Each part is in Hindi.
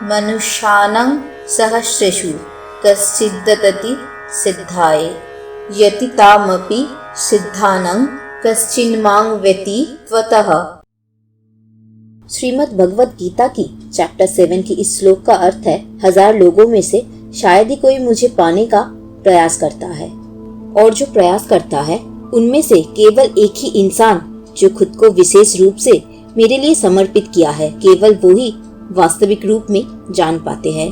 मनुष्याणां सहस्रेषु कश्चिद्ददति सिद्धाय यति तामपि सिद्धानां कश्चिन्मां व्यति त्वतः। श्रीमद् भगवत गीता की चैप्टर 7 की इस श्लोक का अर्थ है, 1000 लोगों में से शायद ही कोई मुझे पाने का प्रयास करता है, और जो प्रयास करता है उनमें से केवल एक ही इंसान जो खुद को विशेष रूप से मेरे लिए समर्पित किया है, केवल वो ही वास्तविक रूप में जान पाते हैं।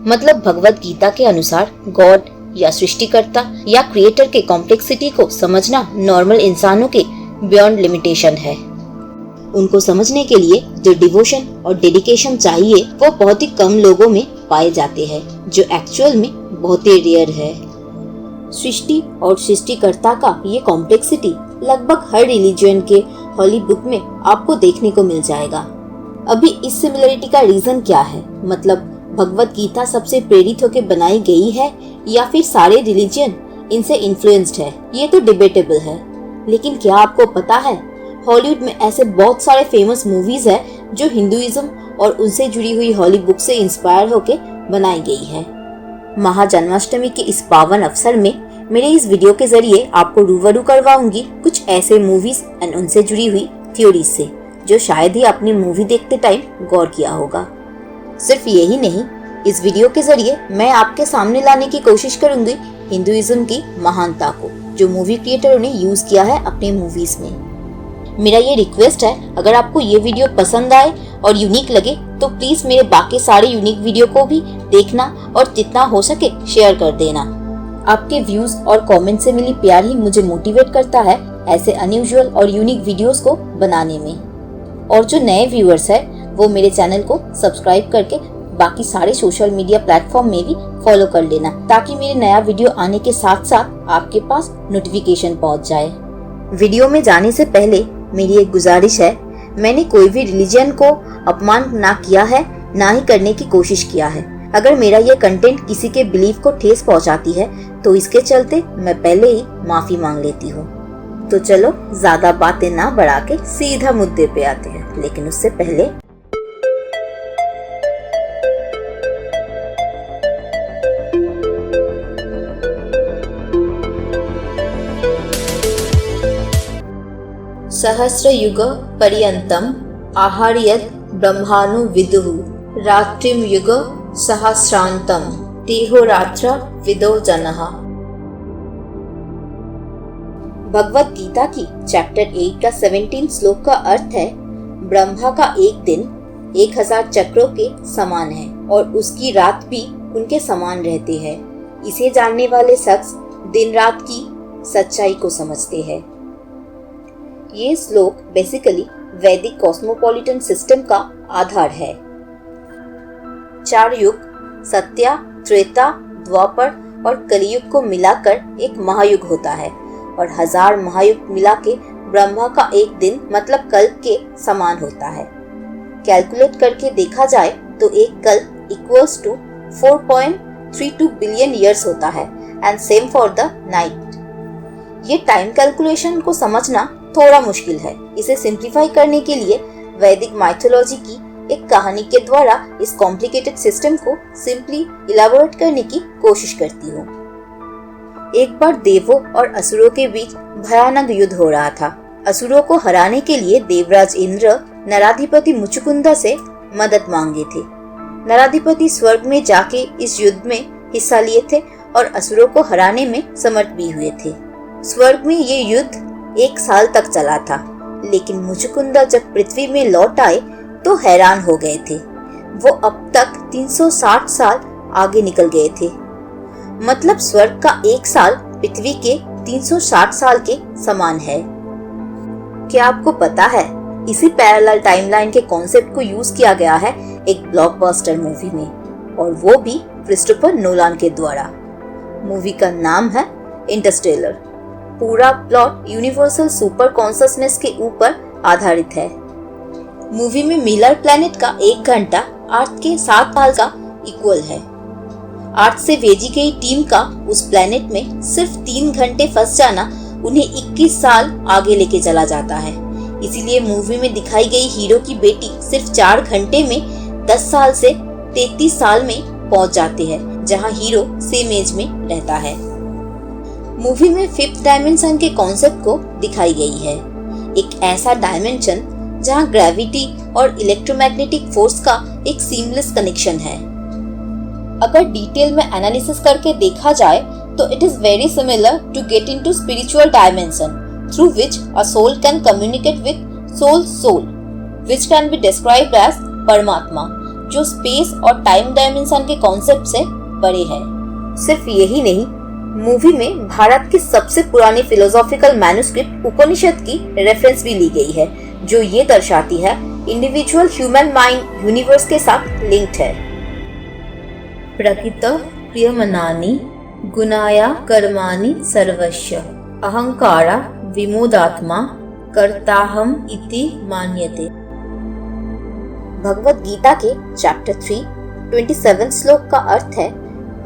मतलब भगवत गीता के अनुसार गॉड या सृष्टिकर्ता या क्रिएटर के कॉम्प्लेक्सिटी को समझना नॉर्मल इंसानों के बियॉन्ड लिमिटेशन है। उनको समझने के लिए जो डिवोशन और डेडिकेशन चाहिए वो बहुत ही कम लोगों में पाए जाते हैं, जो एक्चुअल में बहुत ही रेयर है। सृष्टि और सृष्टिकर्ता का ये कॉम्प्लेक्सिटी लगभग हर रिलीजन के हॉली बुक में आपको देखने को मिल जाएगा। अभी इस सिमिलरिटी का रीजन क्या है? मतलब भगवत गीता सबसे प्रेरित होकर बनाई गई है या फिर सारे रिलीजन इनसे इन्फ्लुएंस्ड है? ये तो डिबेटेबल है, लेकिन क्या आपको पता है हॉलीवुड में ऐसे बहुत सारे फेमस मूवीज है जो हिंदुइज्म और उनसे जुड़ी हुई हॉली बुक से इंस्पायर होकर बनाई गई है। महाजन्माष्टमी के इस पावन अवसर में मेरे इस वीडियो के जरिए आपको रूबरू करवाऊंगी कुछ ऐसे मूवीज एंड उनसे जुड़ी हुई थ्योरीज से, जो शायद ही आपने मूवी देखते टाइम गौर किया होगा। सिर्फ यही नहीं, इस वीडियो के जरिए मैं आपके सामने लाने की कोशिश करूंगी हिंदुइज्म की महानता को, जो मूवी क्रिएटरों ने यूज किया है अपने मूवीज में। मेरा ये रिक्वेस्ट है, अगर आपको ये वीडियो पसंद आए और यूनिक लगे तो प्लीज मेरे बाकी सारे यूनिक वीडियो को भी देखना और जितना हो सके शेयर कर देना। आपके व्यूज और कमेंट से मिली प्यार ही मुझे मोटिवेट करता है ऐसे अनयूजुअल और यूनिक वीडियोस को बनाने में। और जो नए व्यूअर्स है वो मेरे चैनल को सब्सक्राइब करके बाकी सारे सोशल मीडिया प्लेटफॉर्म में भी फॉलो कर लेना, ताकि मेरे नया वीडियो आने के साथ साथ आपके पास नोटिफिकेशन पहुंच जाए। वीडियो में जाने से पहले मेरी एक गुजारिश है, मैंने कोई भी रिलीजन को अपमान ना किया है, ना ही करने की कोशिश किया है। अगर मेरा ये कंटेंट किसी के बिलीफ को ठेस पहुंचाती है तो इसके चलते मैं पहले ही माफी मांग लेती हूँ। तो चलो ज्यादा बातें ना बढ़ा के सीधा मुद्दे पे आते हैं, लेकिन उससे पहले सहस्रयुग पर्यन्तम् आहार्यत् ब्रह्माणु विदुः रात्रिं युग सहस्रान्तं तेहोरात्र विदो जनः। भगवत गीता की चैप्टर 8 का 17 श्लोक का अर्थ है, ब्रह्मा का एक दिन 1000 चक्रों के समान है और उसकी रात भी उनके समान रहते हैं। इसे जानने वाले शख्स दिन रात की सच्चाई को समझते हैं। ये श्लोक बेसिकली वैदिक कॉस्मोपॉलिटन सिस्टम का आधार है। 4 युग सत्या, त्रेता, द्वापर और कलियुग को मिलाकर एक महायुग होता है, और 1000 महायुग मिला के ब्रह्मा का एक दिन मतलब कल्प के समान होता है। कैलकुलेट करके देखा जाए तो एक कल्प इक्वल्स टू 4.32 बिलियन ईयर्स होता है, and same for the night. ये टाइम कैलकुलेशन को समझना थोड़ा मुश्किल है। इसे सिंप्लीफाई करने के लिए वैदिक माइथोलॉजी की एक कहानी के द्वारा इस कॉम्प्लिकेटेड सिस्टम को सिंपली इलाबोरेट करने की कोशिश करती हूँ। एक बार देवों और असुरों के बीच भयानक युद्ध हो रहा था। असुरों को हराने के लिए देवराज इंद्र नराधिपति मुचुकुंदा से मदद मांगे थे। नराधिपति स्वर्ग में जाके इस युद्ध में हिस्सा लिए थे और असुरों को हराने में समर्थ भी हुए थे। स्वर्ग में ये युद्ध 1 साल तक चला था, लेकिन मुचुकुंदा जब पृथ्वी में लौट आए तो हैरान हो गए थे। वो अब तक 360 साल आगे निकल गए थे। मतलब स्वर्ग का 1 साल पृथ्वी के 360 साल के समान है। क्या आपको पता है, इसी पैरेलल टाइमलाइन के कॉन्सेप्ट को यूज किया गया है एक ब्लॉकबस्टर मूवी में, और वो भी क्रिस्टोफर नोलान के द्वारा। मूवी का नाम है इंटरस्टेलर। पूरा प्लॉट यूनिवर्सल सुपर कॉन्शसनेस के ऊपर आधारित है। मूवी में मिलर प्लैनेट का 1 घंटा अर्थ के 7 साल का इक्वल है। अर्थ से भेजी गई टीम का उस प्लैनेट में सिर्फ 3 घंटे फंस जाना उन्हें 21 साल आगे लेके चला जाता है। इसीलिए मूवी में दिखाई गई हीरो की बेटी सिर्फ 4 घंटे में 10 साल से 33 साल में पहुंच जाती है, जहां हीरो सेम एज में रहता है। मूवी में 5th डायमेंशन के कॉन्सेप्ट को दिखाई गई है, एक ऐसा डायमेंशन जहां ग्रेविटी और इलेक्ट्रोमैग्नेटिक फोर्स का एक सीमलेस कनेक्शन है। अगर डिटेल में एनालिसिस करके देखा जाए तो it is very similar to get into spiritual dimension through which a soul can communicate with soul which can be described as परमात्मा, जो स्पेस और टाइम डायमेंशन के कॉन्सेप्ट से परे है। सिर्फ यही नहीं, मूवी में भारत की सबसे पुरानी फिलोसॉफिकल मैन्युस्क्रिप्ट उपनिषद की रेफरेंस भी ली गई है, जो ये दर्शाती है इंडिविजुअल ह्यूमन माइंड यूनिवर्स के साथ लिंक्ड है। प्रकृत प्रियमनानि गुणाया कर्माणि सर्वस्य अहंकारा विमोदात्मा कर्ताहम इति मान्यते। भगवत गीता के चैप्टर 3 27 श्लोक का अर्थ है,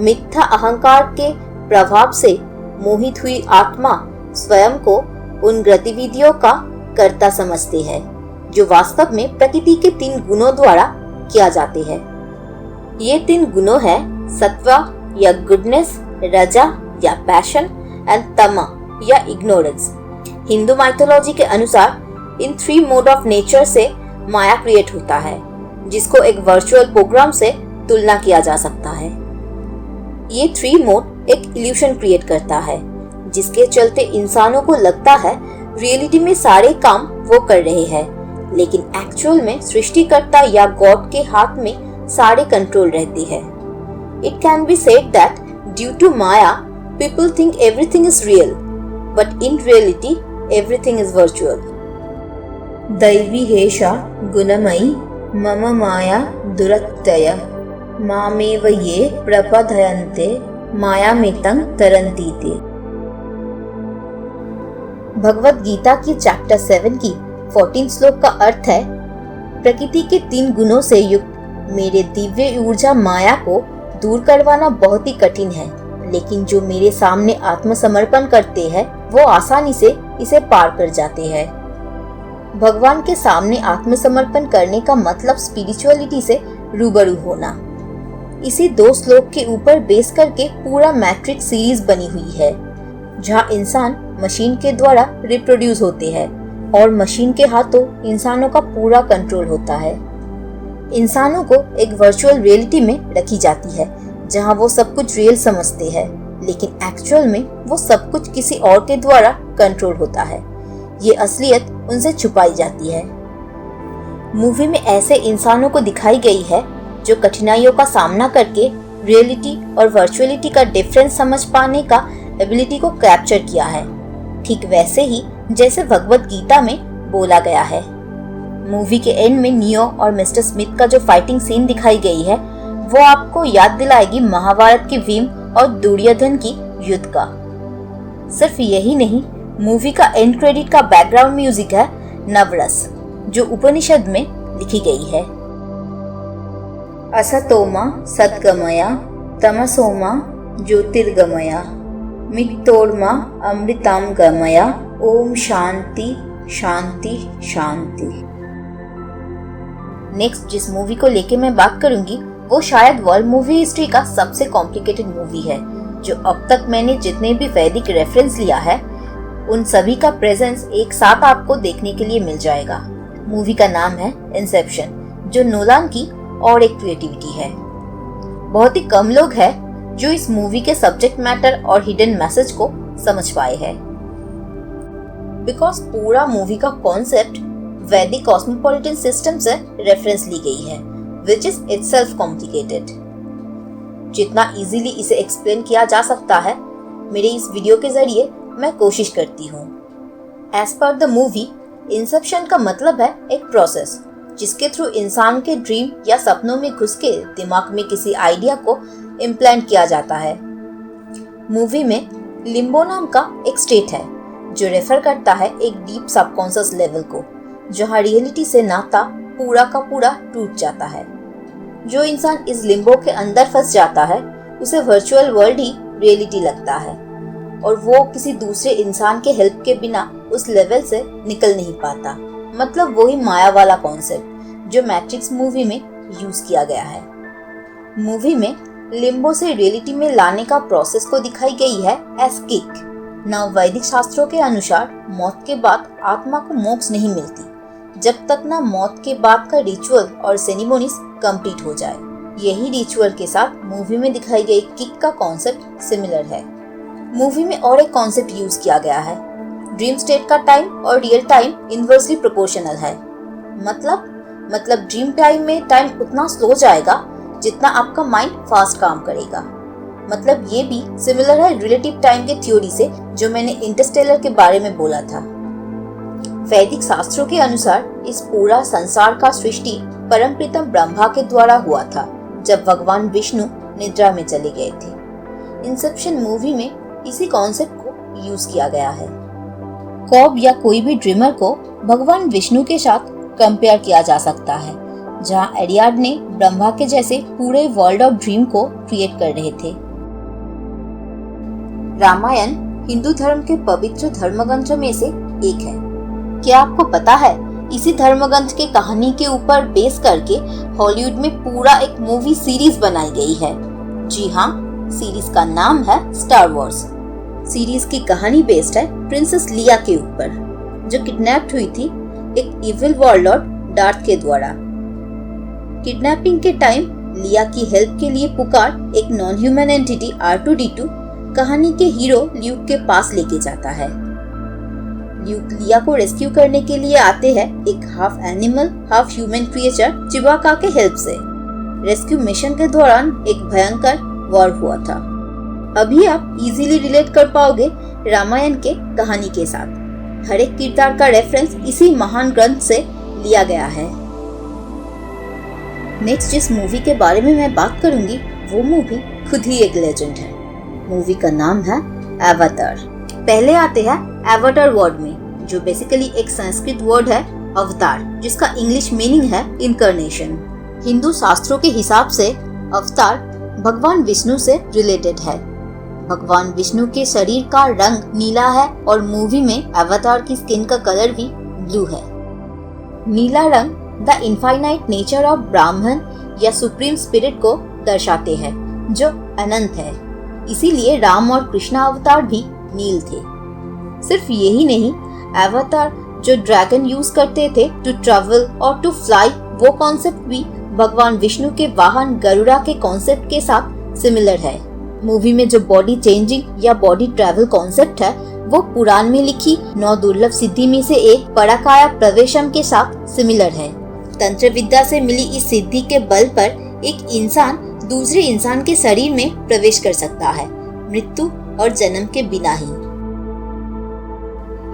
मिथ्या अहंकार के प्रभाव से मोहित हुई आत्मा स्वयं को उन गतिविधियों का कर्ता समझती है जो वास्तव में प्रकृति के 3 गुणों द्वारा किया जाते हैं। ये 3 गुणों है सत्व या गुडनेस, रजा या पैशन एंड तमा या इग्नोरेंस। हिंदू माइथोलॉजी के अनुसार इन 3 मोड ऑफ नेचर से माया क्रिएट होता है, जिसको एक वर्चुअल प्रोग्राम से तुलना किया जा सकता है। ये 3 मोड एक इल्यूशन क्रिएट करता है, जिसके चलते इंसानों को लगता है रियलिटी में सारे काम वो कर रहे हैं, लेकिन एक्चुअल में सृष्टिकर्ता या गॉड के हाथ में सारे कंट्रोल रहती है। It can be said that due to maya people think everything is real, but in reality everything is virtual. दैवी हेषा गुणमयी मम माया दुरत्यय मामेव ये प्रपदयन्ते मायामितं तरन्ति ते। भगवत गीता की चैप्टर 7 की 14 श्लोक का अर्थ है, प्रकृति के 3 गुणों से युक्त मेरे दिव्य ऊर्जा माया को दूर करवाना बहुत ही कठिन है, लेकिन जो मेरे सामने आत्मसमर्पण करते हैं वो आसानी से इसे पार कर जाते हैं। भगवान के सामने आत्मसमर्पण करने का मतलब स्पिरिचुअलिटी से रूबरू होना। इसी 2 श्लोक के ऊपर बेस करके पूरा मैट्रिक्स सीरीज बनी हुई है, जहां इंसान मशीन के द्वारा रिप्रोड्यूस होते हैं और मशीन के हाथों इंसानों का पूरा कंट्रोल होता है। इंसानों को एक वर्चुअल रियलिटी में रखी जाती है, जहां वो सब कुछ रियल समझते हैं, लेकिन एक्चुअल में वो सब कुछ किसी और के द्वारा कंट्रोल होता है। ये असलियत उनसे छुपाई जाती है। मूवी में ऐसे इंसानों को दिखाई गई है जो कठिनाइयों का सामना करके रियलिटी और वर्चुअलिटी का डिफरेंस समझ पाने का एबिलिटी को कैप्चर किया है, ठीक वैसे ही जैसे भगवत गीता में बोला गया है। मूवी के एंड में नियो और मिस्टर स्मिथ का जो फाइटिंग सीन दिखाई गई है वो आपको याद दिलाएगी महाभारत के भीम और दुर्योधन की युद्ध का। सिर्फ यही नहीं, मूवी का एंड क्रेडिट का बैकग्राउंड म्यूजिक है नवरस, जो उपनिषद में लिखी गई है। असतोमा सद्गमया तमसोमा ज्योतिर्गमया मित्तोर्मा अमृताम गमया ओम शांति शांति शांति। नेक्स्ट जिस मूवी को लेके मैं बात करूंगी वो शायद वर्ल्ड मूवी हिस्ट्री का सबसे कॉम्प्लिकेटेड मूवी है, जो अब तक मैंने जितने भी वैदिक रेफरेंस लिया है उन सभी का प्रेजेंस एक साथ आपको देखने के लिए मिल जाएगा। मूवी का नाम है इंसेप्शन, जो नोलान की और एक क्रिएटिविटी है। बहुत ही कम लोग हैं जो इस मूवी के सब्जेक्ट मैटर और हिडन मैसेज को समझ पाए हैं, बिकॉज पूरा मूवी का कॉन्सेप्ट वैदिक कॉस्मोपॉलिटन सिस्टम से रेफरेंस ली गई है, विच इज इटसेल्फ कॉम्प्लिकेटेड। जितना इजीली इसे एक्सप्लेन किया जा सकता है मेरे इस वीडियो के जरिए मैं कोशिश करती हूँ। As per the movie, Inception का मतलब है एक प्रोसेस जिसके थ्रू इंसान के ड्रीम या सपनों में घुस के दिमाग में किसी आइडिया को इम्प्लांट किया जाता है। मूवी में लिम्बो नाम का एक स्टेट है जो रेफर करता है एक डीप सबकॉन्शियस लेवल को, जहाँ रियलिटी से नाता पूरा का पूरा टूट जाता है। जो इंसान इस लिम्बो के अंदर फंस जाता है उसे वर्चुअल वर्ल्ड ही रियलिटी लगता है और वो किसी दूसरे इंसान के हेल्प के बिना उस लेवल से निकल नहीं पाता। मतलब वही माया वाला कॉन्सेप्ट जो मैट्रिक्स मूवी में यूज किया गया है। मूवी में लिम्बो से रियलिटी में लाने का प्रोसेस को दिखाई गई है एज किक। वैदिक शास्त्रों के अनुसार मौत के बाद आत्मा को मोक्ष नहीं मिलती जब तक ना मौत के बाद का रिचुअल और सेरेमोनीज कंप्लीट हो जाए। यही रिचुअल के साथ मूवी में दिखाई गई किक का कॉन्सेप्ट सिमिलर है। मूवी में और एक कॉन्सेप्ट यूज किया गया है, ड्रीम स्टेट का टाइम और रियल टाइम इनवर्सली प्रोपोर्शनल है। मतलब ड्रीम टाइम में टाइम उतना स्लो जाएगा जितना आपका माइंड फास्ट काम करेगा। मतलब ये भी सिमिलर है रिलेटिव टाइम के थ्योरी से जो मैंने इंटरस्टेलर के बारे में बोला था। वैदिक शास्त्रों के अनुसार इस पूरा संसार का सृष्टि परमपिता ब्रह्मा के द्वारा हुआ था जब भगवान विष्णु निद्रा में चले गए थे। इंसेप्शन मूवी में इसी कॉन्सेप्ट को यूज किया गया है। कॉब या कोई भी ड्रीमर को भगवान विष्णु के साथ कंपेयर किया जा सकता है, जहां एरियाड ने ब्रह्मा के जैसे पूरे वर्ल्ड ऑफ ड्रीम को क्रिएट कर रहे थे। रामायण हिंदू धर्म के पवित्र धर्मग्रंथ में से एक है। क्या आपको पता है इसी धर्मग्रंथ के कहानी के ऊपर बेस करके हॉलीवुड में पूरा एक मूवी सीरीज बनाई गई है। जी हाँ, सीरीज का नाम है स्टार वॉर्स। सीरीज की कहानी बेस्ड है प्रिंसेस लिया के ऊपर, जो किडनैप्ड हुई थी एक इविल वॉरलॉर्ड डार्थ के द्वारा। किडनैपिंग के टाइम लिया की हेल्प के लिए पुकार एक नॉन ह्यूमन एंटिटी R2-D2 कहानी के हीरो ल्यूक के पास लेके जाता है। ल्यूक लिया को रेस्क्यू करने के लिए आते हैं एक half animal half human creature Chewbacca के हेल्प से। रेस्क्यू मिशन के दौरान एक भयंकर वॉर हुआ था। अभी आप इजीली रिलेट कर पाओगे रामायण के कहानी के साथ। हर एक किरदार का रेफरेंस इसी महान ग्रंथ से लिया गया है। नेक्स्ट जिस मूवी के बारे में मैं बात करूंगी वो मूवी खुद ही एक लेजेंड है। मूवी का नाम है एवाटार। पहले आते हैं एवाटार वर्ड में, जो बेसिकली एक संस्कृत वर्ड है अवतार, जिसका इंग्लिश मीनिंग है इनकारनेशन। हिंदू शास्त्रों के हिसाब से अवतार भगवान विष्णु से रिलेटेड है। भगवान विष्णु के शरीर का रंग नीला है और मूवी में एवाटार की स्किन का कलर भी ब्लू है। नीला रंग द इनफाइनाइट नेचर ऑफ ब्राह्मण या सुप्रीम स्पिरिट को दर्शाते हैं, जो अनंत है। इसीलिए राम और कृष्णा अवतार भी नील थे। सिर्फ यही नहीं, एवाटार जो ड्रैगन यूज करते थे टू ट्रैवल और टू फ्लाई, वो कॉन्सेप्ट भी भगवान विष्णु के वाहन गरुड़ा के कॉन्सेप्ट के साथ सिमिलर है। मूवी में जो बॉडी चेंजिंग या बॉडी ट्रैवल कॉन्सेप्ट है वो पुराण में लिखी 9 दुर्लभ सिद्धि में से एक पराकाया प्रवेशम के साथ सिमिलर है। तंत्र विद्या से मिली इस सिद्धि के बल पर एक इंसान दूसरे इंसान के शरीर में प्रवेश कर सकता है, मृत्यु और जन्म के बिना ही।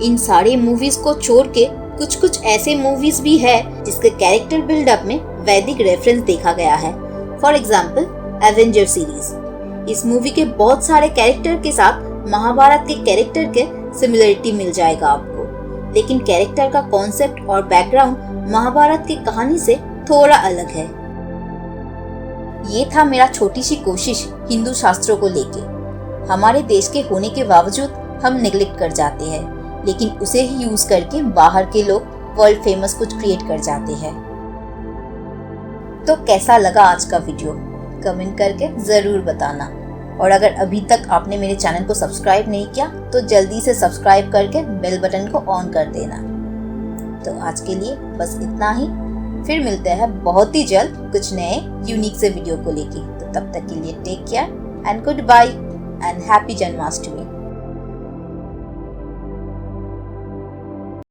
इन सारे मूवीज को छोड़ के कुछ ऐसे मूवीज भी है जिसके कैरेक्टर बिल्डअप में वैदिक रेफरेंस देखा गया है। For example Avenger series. इस मूवी के बहुत सारे कैरेक्टर के साथ महाभारत के कैरेक्टर के सिमिलरिटी मिल जाएगा आपको, लेकिन कैरेक्टर का कॉन्सेप्ट और बैकग्राउंड महाभारत की कहानी से थोड़ा अलग है। ये था मेरा छोटी सी कोशिश हिंदू शास्त्रों को लेके। हमारे देश के होने के बावजूद हम नेग्लेक्ट कर जाते हैं, लेकिन उसे ही यूज करके बाहर के लोग वर्ल्ड फेमस कुछ क्रिएट कर जाते हैं। तो कैसा लगा आज का वीडियो, कमेंट करके जरूर बताना। और अगर अभी तक आपने मेरे चैनल को सब्सक्राइब नहीं किया तो जल्दी से सब्सक्राइब करके बेल बटन को ऑन कर देना। तो आज के लिए बस इतना ही। फिर मिलते हैं बहुत ही जल्द कुछ नए यूनिक से वीडियो को लेके। तो तब तक के लिए take care and good bye and happy Janmashtami.